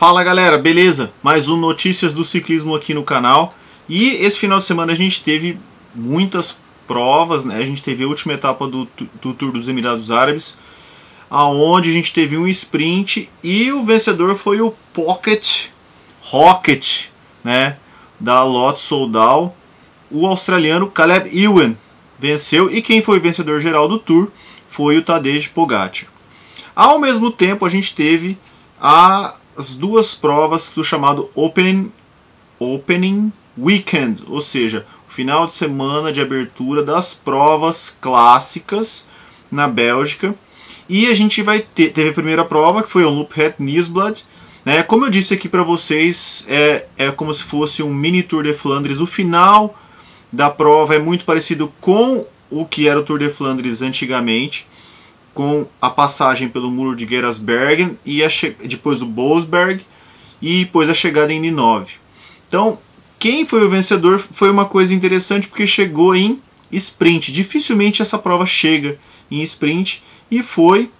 Fala galera, beleza? Mais um Notícias do Ciclismo aqui no canal. E esse final de semana a gente teve muitas provas, né? A gente teve a última etapa do Tour dos Emirados Árabes, aonde a gente teve um sprint e o vencedor foi o Pocket Rocket, né? Da Lotto Soudal. O australiano Caleb Ewan venceu, e quem foi o vencedor geral do Tour foi o Tadej Pogacar. Ao mesmo tempo a gente teve as duas provas do chamado Opening Weekend, ou seja, o final de semana de abertura das provas clássicas na Bélgica. E a gente teve a primeira prova, que foi o Loop Het Nieuwsblad, né? Como eu disse aqui para vocês, é como se fosse um mini Tour de Flandres. O final da prova é muito parecido com o que era o Tour de Flandres antigamente, com a passagem pelo Muro de Gerasbergen e depois o Boasberg e depois a chegada em Ninove. Então, quem foi o vencedor foi uma coisa interessante, porque chegou em sprint. Dificilmente essa prova chega em sprint, e foi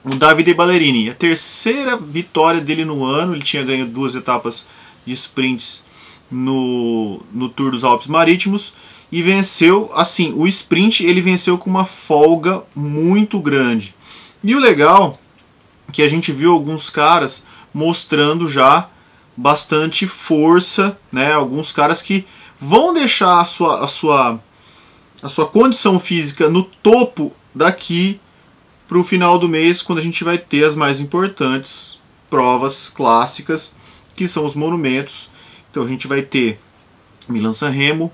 o Davide Ballerini. A terceira vitória dele no ano. Ele tinha ganho 2 etapas de sprints no Tour dos Alpes Marítimos e venceu, assim, o sprint ele venceu com uma folga muito grande. E o legal é que a gente viu alguns caras mostrando já bastante força, né? Alguns caras que vão deixar a sua condição física no topo daqui para o final do mês, quando a gente vai ter as mais importantes provas clássicas, que são os monumentos. Então a gente vai ter Milan-San Remo,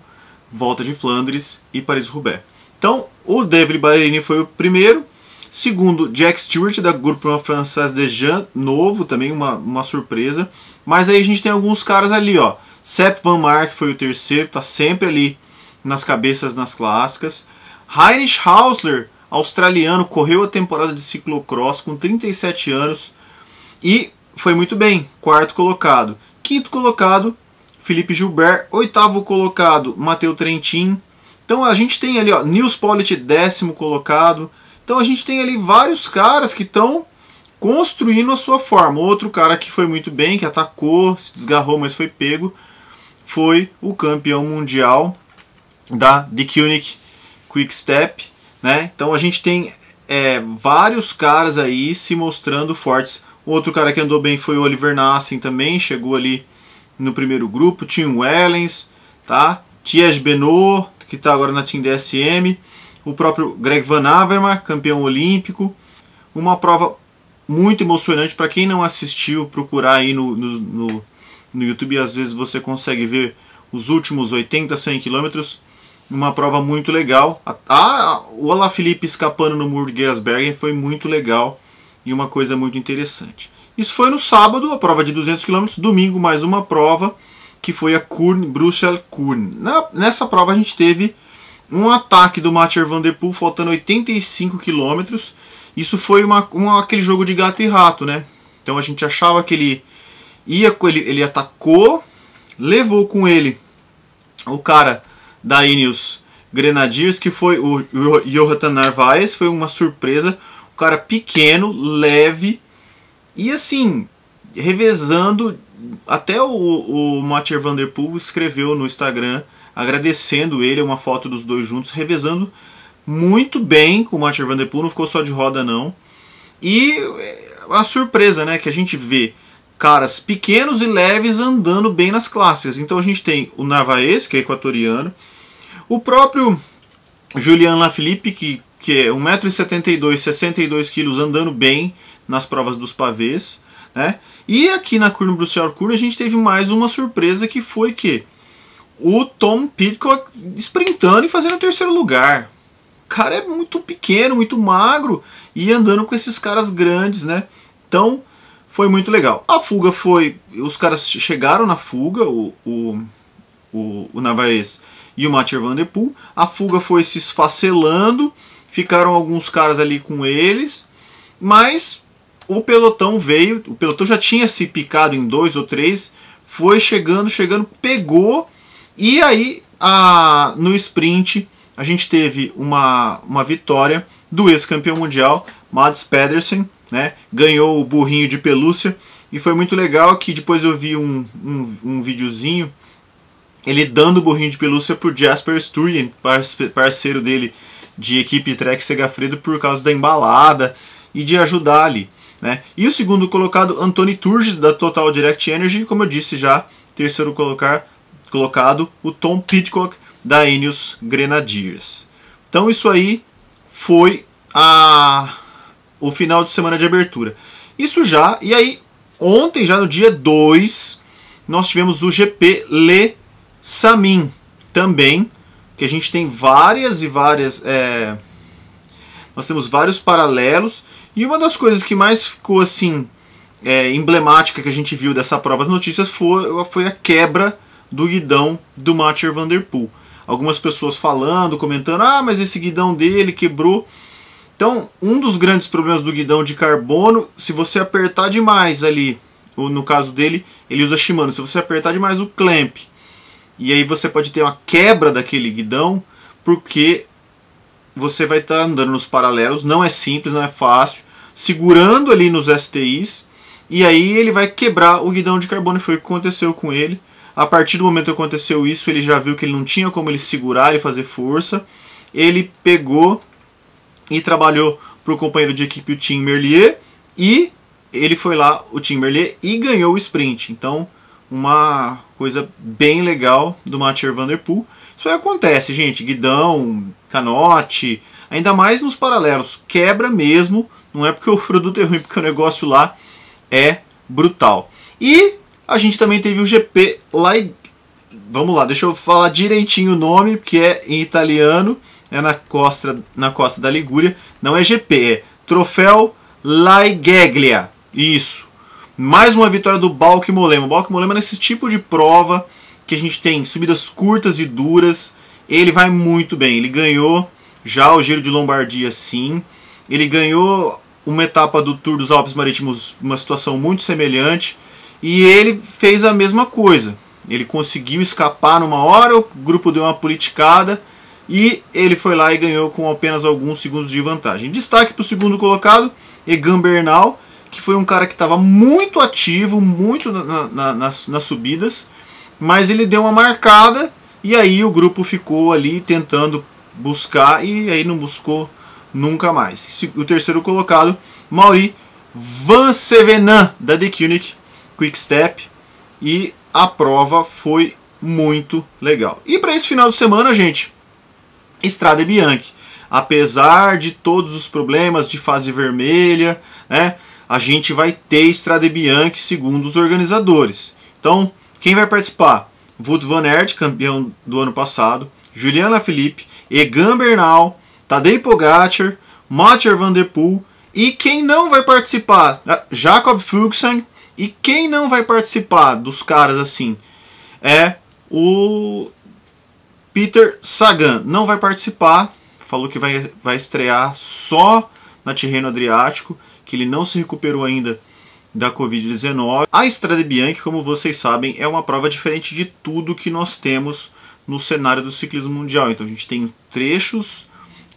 Volta de Flandres e Paris-Roubaix. Então, o Davide Ballerini foi o primeiro. Segundo, Jack Stewart, da Groupama Française des Jeunes, novo, também uma surpresa. Mas aí a gente tem alguns caras ali, ó. Sepp Van Mark foi o terceiro, tá sempre ali nas cabeças nas clássicas. Heinrich Hausler, australiano, correu a temporada de ciclocross com 37 anos e foi muito bem, quarto colocado. Quinto colocado, Philippe Gilbert. Oitavo colocado, Matteo Trentin. Então a gente tem ali, ó, Nils Politt, 10º colocado. Então a gente tem ali vários caras que estão construindo a sua forma. Outro cara que foi muito bem, que atacou, se desgarrou, mas foi pego, foi o campeão mundial da Die Koenig Quick Step, né? Então a gente tem vários caras aí se mostrando fortes. Outro cara que andou bem foi o Oliver Nassen também, chegou ali no primeiro grupo. Tim Wellens, tá? Tiesj Benoot, que está agora na Team DSM. O próprio Greg Van Avermaet, campeão olímpico. Uma prova muito emocionante. Para quem não assistiu, procurar aí no YouTube. Às vezes você consegue ver os últimos 80, 100 quilômetros. Uma prova muito legal. O Alaphilippe escapando no Muro de Gerasbergen foi muito legal e uma coisa muito interessante. Isso foi no sábado, a prova de 200 km. Domingo, mais uma prova, que foi a Bruxelles-Kuurne. Nessa prova a gente teve um ataque do Mathieu Van Der Poel, faltando 85 km. Isso foi aquele jogo de gato e rato, né? Então a gente achava que ele atacou, levou com ele o cara da Ineos Grenadiers, que foi o Jonathan Narvaez. Foi uma surpresa, um cara pequeno, leve, e assim, revezando. Até o Mathieu Van Der Poel escreveu no Instagram agradecendo ele, uma foto dos dois juntos, revezando muito bem com o Mathieu Van Der Poel, não ficou só de roda não. E a surpresa, né, que a gente vê caras pequenos e leves andando bem nas clássicas. Então a gente tem o Narvaez, que é equatoriano, o próprio Julian Alaphilippe, que é 1,72 m, 62 kg, andando bem nas provas dos pavês, né? E aqui na Bruxelles-Kuurne a gente teve mais uma surpresa, que foi o Tom Pidcock sprintando e fazendo o terceiro lugar. O cara é muito pequeno, muito magro, e andando com esses caras grandes, né? Então foi muito legal. A fuga foi... Os caras chegaram na fuga, o Narvaez e o Mathieu Van Der Poel. A fuga foi se esfacelando, ficaram alguns caras ali com eles, mas o pelotão veio. O pelotão já tinha se picado em 2 ou 3, foi chegando, pegou. E aí no sprint a gente teve uma vitória do ex-campeão mundial Mads Pedersen, né? Ganhou o burrinho de pelúcia E foi muito legal que depois eu vi um videozinho, ele dando o burrinho de pelúcia pro Jasper Sturgeon, parceiro dele de equipe Trek Segafredo, por causa da embalada e de ajudar ali, né? E o segundo colocado, Anthony Turgis, da Total Direct Energy, como eu disse já, terceiro colocado, o Tom Pidcock, da Ineos Grenadiers. Então isso aí foi o final de semana de abertura. Isso já, e aí ontem, já no dia 2, nós tivemos o GP Le Samin também, que a gente tem várias e várias... nós temos vários paralelos, e uma das coisas que mais ficou assim emblemática que a gente viu dessa prova, as notícias, foi a quebra do guidão do Mathieu Van Der Poel. Algumas pessoas falando, comentando, mas esse guidão dele quebrou. Então, um dos grandes problemas do guidão de carbono, se você apertar demais ali, ou no caso dele, ele usa Shimano, se você apertar demais o clamp, e aí você pode ter uma quebra daquele guidão, porque você vai estar andando nos paralelos, não é simples, não é fácil, segurando ali nos STIs, e aí ele vai quebrar o guidão de carbono. Foi o que aconteceu com ele. A partir do momento que aconteceu isso, ele já viu que ele não tinha como ele segurar e fazer força. Ele pegou e trabalhou para o companheiro de equipe, o Tim Merlier, e ele foi lá, o Tim Merlier, e ganhou o sprint. Então, uma coisa bem legal do Mathieu Van Der Poel. Isso aí acontece, gente, guidão, canote, ainda mais nos paralelos, quebra mesmo, não é porque o produto é ruim, porque o negócio lá é brutal. E a gente também teve o GP vamos lá, deixa eu falar direitinho o nome, porque é em italiano, é na costa da Ligúria, não é GP, é Troféu Laigeglia, isso. Mais uma vitória do Bauke Mollema. O Bauke Mollema, nesse tipo de prova que a gente tem subidas curtas e duras, ele vai muito bem. Ele ganhou já o Giro de Lombardia, sim. Ele ganhou uma etapa do Tour dos Alpes Marítimos, uma situação muito semelhante. E ele fez a mesma coisa. Ele conseguiu escapar numa hora, o grupo deu uma politicada e ele foi lá e ganhou com apenas alguns segundos de vantagem. Destaque para o segundo colocado, Egan Bernal, que foi um cara que estava muito ativo, muito nas subidas, mas ele deu uma marcada e aí o grupo ficou ali tentando buscar e aí não buscou nunca mais. O terceiro colocado, Mauri Vansevenan, da The Quick Step, e a prova foi muito legal. E para esse final de semana, gente, Strade Bianche. Apesar de todos os problemas de fase vermelha, né, a gente vai ter Strade Bianche segundo os organizadores. Então, quem vai participar? Wout van Aert, campeão do ano passado, Julian Alaphilippe, Egan Bernal, Tadej Pogacar, Mathieu Van Der Poel, e quem não vai participar? Jakob Fuglsang. E quem não vai participar dos caras assim é o Peter Sagan. Não vai participar, falou que vai estrear só na Tirreno Adriático, que ele não se recuperou ainda da Covid-19. A Strade Bianche, como vocês sabem, é uma prova diferente de tudo que nós temos no cenário do ciclismo mundial. Então a gente tem trechos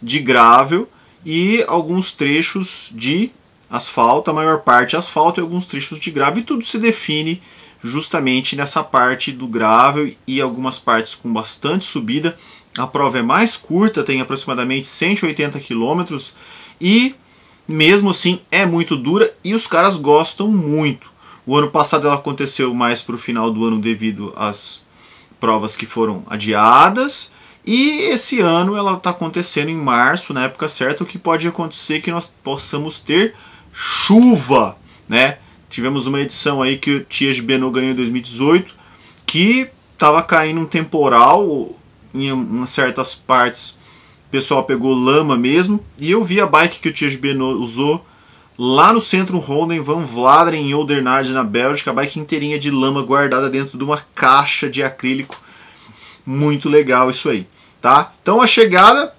de gravel e alguns trechos de asfalto, a maior parte asfalto e alguns trechos de gravel, e tudo se define justamente nessa parte do gravel e algumas partes com bastante subida. A prova é mais curta, tem aproximadamente 180 km e mesmo assim é muito dura e os caras gostam muito. O ano passado ela aconteceu mais para o final do ano devido às provas que foram adiadas, e esse ano ela está acontecendo em março, na época certa, o que pode acontecer que nós possamos ter chuva, né? Tivemos uma edição aí que o Tiesj Benoot ganhou em 2018, que estava caindo um temporal em certas partes, o pessoal pegou lama mesmo, e eu vi a bike que o Tiesj Benoot usou lá no Centro Ronden van Vladeren, em Oudenaarde, na Bélgica, a bike inteirinha de lama guardada dentro de uma caixa de acrílico. Muito legal isso aí, tá? Então a chegada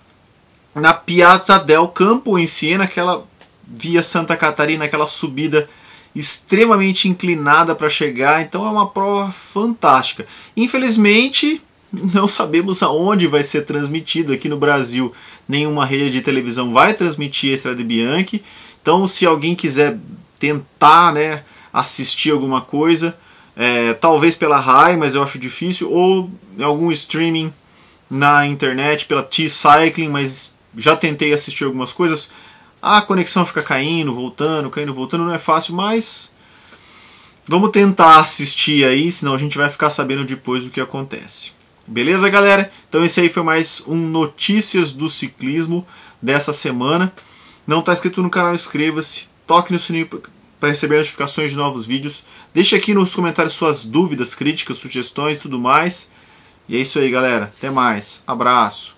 na Piazza del Campo em Siena, aquela via Santa Catarina, aquela subida extremamente inclinada para chegar, então é uma prova fantástica. Infelizmente não sabemos aonde vai ser transmitido. Aqui no Brasil nenhuma rede de televisão vai transmitir a Strade Bianche, então se alguém quiser tentar, né, assistir alguma coisa, talvez pela Rai, mas eu acho difícil, ou algum streaming na internet pela T-Cycling, mas já tentei assistir algumas coisas. A conexão fica caindo, voltando, não é fácil, mas vamos tentar assistir aí, senão a gente vai ficar sabendo depois do que acontece. Beleza, galera? Então esse aí foi mais um Notícias do Ciclismo dessa semana. Não está inscrito no canal, inscreva-se, toque no sininho para receber notificações de novos vídeos. Deixe aqui nos comentários suas dúvidas, críticas, sugestões e tudo mais. E é isso aí, galera. Até mais. Abraço.